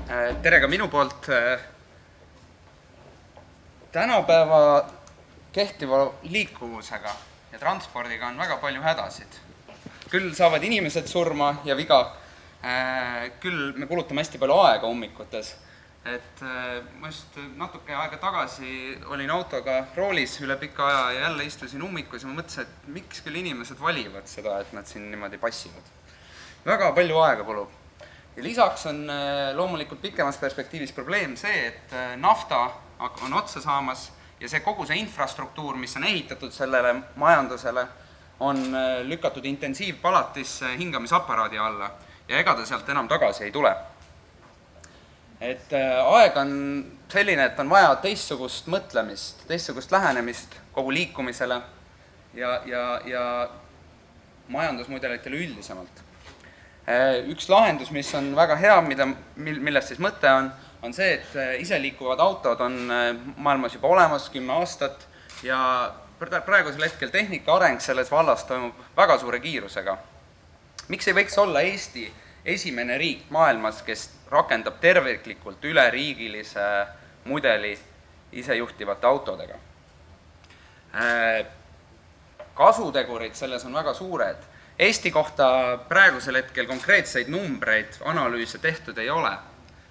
Tere ka minu poolt. Tänapäeva kehtiva liikuvusega ja transpordiga on väga palju hädasid. Küll saavad inimesed surma ja viga, küll me kulutame hästi palju aega ummikutes. Ma just natuke aega tagasi olin autoga roolis üle pika aja ja jälle istusin ummikus ja ma mõtlesin, et miks küll inimesed valivad seda, et nad siin niimoodi passivad. Väga palju aega kulub. Ja lisaks on loomulikult pikemas perspektiivis probleem see, et nafta on otsa saamas ja see kogu see infrastruktuur, mis on ehitatud sellele majandusele, on lükatud intensiivpalatisse hingamisaparaadi alla ja ega ta sealt enam tagasi ei tule. Aeg on selline, et on vaja teistsugust mõtlemist, teistsugust lähenemist kogu liikumisele ja majandusmudelitele üldisemalt. Üks lahendus, mis on väga hea, millest siis mõte on see, et iseliikuvad autod on maailmas juba olemas 10 aastat ja praegusel hetkel tehnika areng selles vallas toimub väga suure kiirusega. Miks ei võiks olla Eesti esimene riik maailmas, kes rakendab terviklikult üleriigilise mudeli isejuhtivate autodega? Kasutegurid selles on väga suured. Eesti kohta praegusel hetkel konkreetseid numbreid, analüüse tehtud ei ole.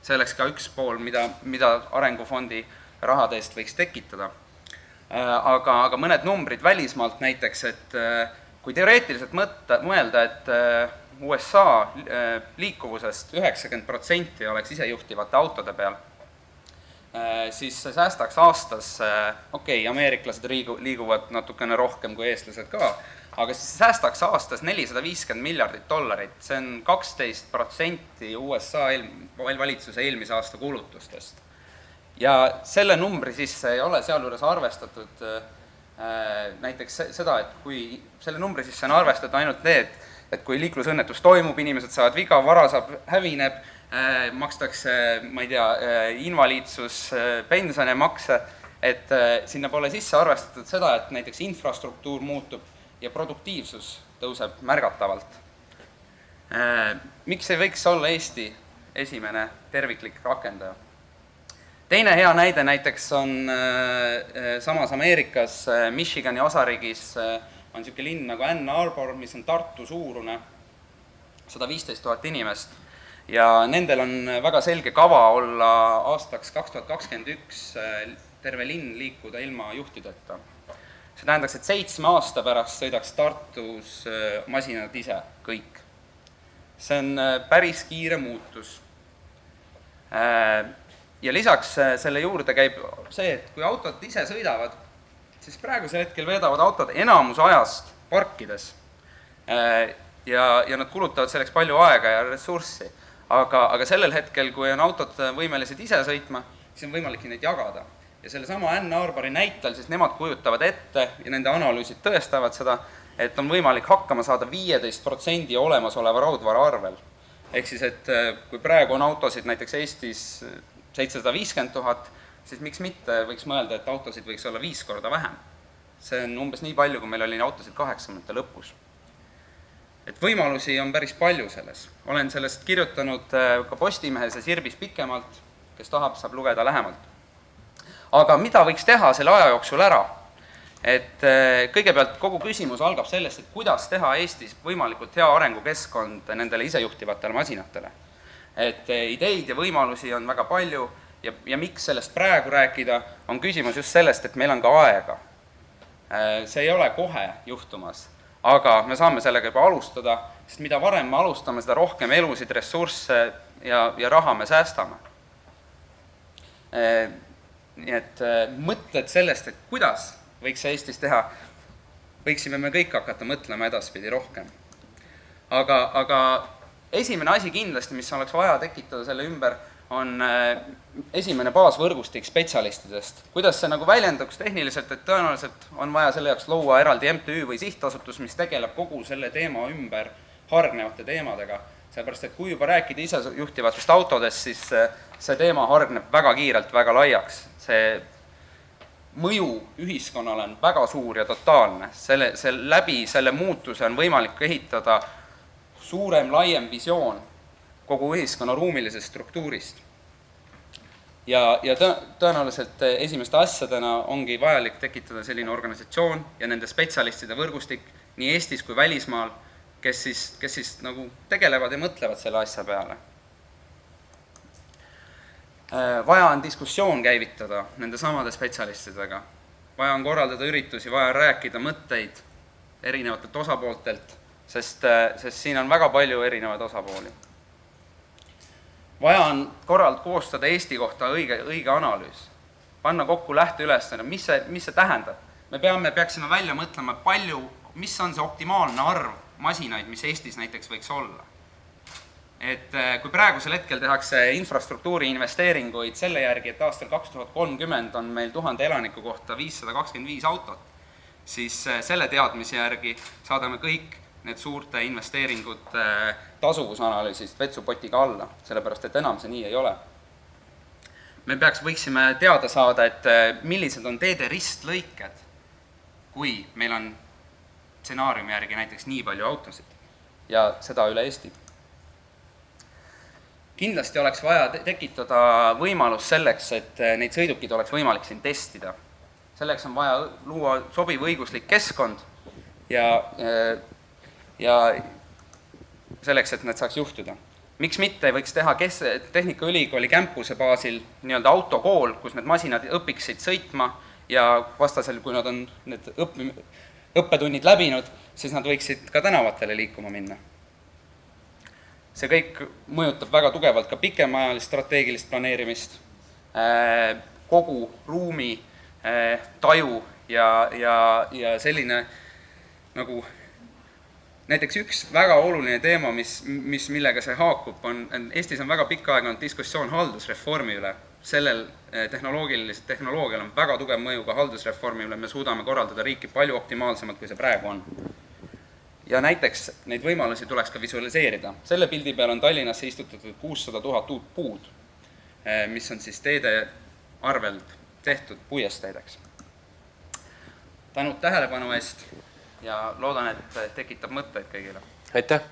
See oleks ka üks pool, mida Arengufondi rahade eest võiks tekitada. Aga mõned numbrid välismaalt näiteks, et kui teoreetiliselt mõelda, et USA liikuvusest 90% oleks isejuhtivate autode peal, siis see säästaks aastas, ameeriklased liiguvad natukene rohkem kui eestlased ka, aga siis säästaks aastas $450 miljardit. See on 12% USA valitsuse eelmise aasta kulutustest. Ja selle numbri sisse ei ole sealjuures arvestatud näiteks seda, et kui selle numbri sisse on arvestatud ainult need, et kui liiklusõnnetus toimub, inimesed saavad viga, vara hävineb, makstakse, invaliidsus, pensione, makse, et sinna pole sisse arvestatud seda, et näiteks infrastruktuur muutub ja produktiivsus tõuseb märgatavalt. Miks ei võiks olla Eesti esimene terviklik rakendaja? Teine hea näide näiteks on samas Ameerikas, Michigani osariigis on niisugune linn nagu Ann Arbor, mis on Tartu suurune, 115 000 inimest. Ja nendel on väga selge kava olla aastaks 2021 terve linn liikuda ilma juhtideta. See tähendaks, et 7 aasta pärast sõidaks Tartus masinad ise kõik. See on päris kiire muutus. Ja lisaks selle juurde käib see, et kui autod ise sõidavad, siis praegusel hetkel veedavad autod enamus ajast parkides. Ja nad kulutavad selleks palju aega ja ressurssi. Aga sellel hetkel, kui on autod võimelised ise sõitma, siis on võimalik neid jagada. Ja selle sama Ann Arbori näitel, siis nemad kujutavad ette ja nende analüüsid tõestavad seda, et on võimalik hakkama saada 15% olemasoleva raudvara arvel. Ehk siis, et kui praegu on autosid näiteks Eestis 750 000, siis miks mitte võiks mõelda, et autosid võiks olla 5 korda vähem. See on umbes nii palju, kui meil oli autosid 80. lõpus. Et võimalusi on päris palju selles. Olen sellest kirjutanud ka Postimehes ja Sirbis pikemalt, kes tahab, saab lugeda lähemalt. Aga mida võiks teha selle aja jooksul ära? Et kõigepealt kogu küsimus algab sellest, et kuidas teha Eestis võimalikult hea arengukeskkond nendele isejuhtivatele masinatele. Et ideid ja võimalusi on väga palju ja miks sellest praegu rääkida, on küsimus just sellest, et meil on ka aega. See ei ole kohe juhtumas, aga me saame sellega juba alustada, sest mida varem me alustame, seda rohkem elusid, ressursse ja raha me säästame. Nii et mõtted sellest, et kuidas võiks Eestis teha, võiksime me kõik hakata mõtlema edaspidi rohkem. Aga esimene asi kindlasti, mis oleks vaja tekitada selle ümber, on esimene baasvõrgustik spetsialistidest. Kuidas see nagu väljenduks tehniliselt, et tõenäoliselt on vaja selle jaoks luua eraldi MTÜ või sihtasutus, mis tegeleb kogu selle teema ümber hargnevate teemadega. Sellepärast, et kui juba rääkida isejuhtivatest autodest, siis see teema hargneb väga kiirelt, väga laiaks. See mõju ühiskonnale on väga suur ja totaalne. Läbi selle muutuse on võimalik ehitada suurem, laiem visioon kogu ühiskonna ruumilisest struktuurist. ja tõenäoliselt esimeste asjadena ongi vajalik tekitada selline organisatsioon ja nende spetsialistide võrgustik nii Eestis kui välismaal, kes siis nagu tegelevad ja mõtlevad selle asja peale. Vaja on diskussioon käivitada nende samade spetsialistidega, vaja on korraldada üritusi, vaja on rääkida mõtteid erinevatelt osapooltelt, sest siin on väga palju erinevaid osapooli. Vaja on koostada Eesti kohta õige analüüs, panna kokku lähteülesanne, mis see tähendab. Me peaksime välja mõtlema mis on see optimaalne arv masinaid, mis Eestis näiteks võiks olla. Et kui praegusel hetkel tehakse infrastruktuuri investeeringuid selle järgi, et aastal 2030 on meil 1000 elaniku kohta 525 autot, siis selle teadmise järgi saadame kõik need suurte investeeringud tasuvusanalüüsist vetsupotiga alla, sellepärast et enam see nii ei ole. Me võiksime teada saada, et millised on teede ristlõiked, kui meil on stsenaariumi järgi näiteks nii palju autosid ja seda üle Eesti. Kindlasti oleks vaja tekitada võimalus selleks, et neid sõidukid oleks võimalik siin testida. Selleks on vaja luua sobiv õiguslik keskkond ja selleks, et need saaks juhtuda. Miks mitte võiks teha Tehnikaülikooli campuse baasil nii-öelda autokool, kus need masinad õpiksid sõitma ja vastasel, kui nad on need õppetunnid läbinud, siis nad võiksid ka tänavatele liikuma minna. See kõik mõjutab väga tugevalt ka pikemaajalist strateegilist planeerimist, kogu ruumi taju ja selline nagu näiteks üks väga oluline teema, millega see haakub, Eestis on väga pikka aega olnud diskussioon haldusreformi üle. Sellel tehnoloogial on väga tugev mõju ka haldusreformi üle, me suudame korraldada riiki palju optimaalsemalt, kui see praegu on. Ja näiteks neid võimalusi tuleks ka visualiseerida. Selle pildi peal on Tallinnasse istutatud 600 000 uut puud, mis on siis teede arvelt tehtud puiesteedeks. Tänud tähelepanu eest ja loodan, et tekitab mõtteid kõigile. Aitäh!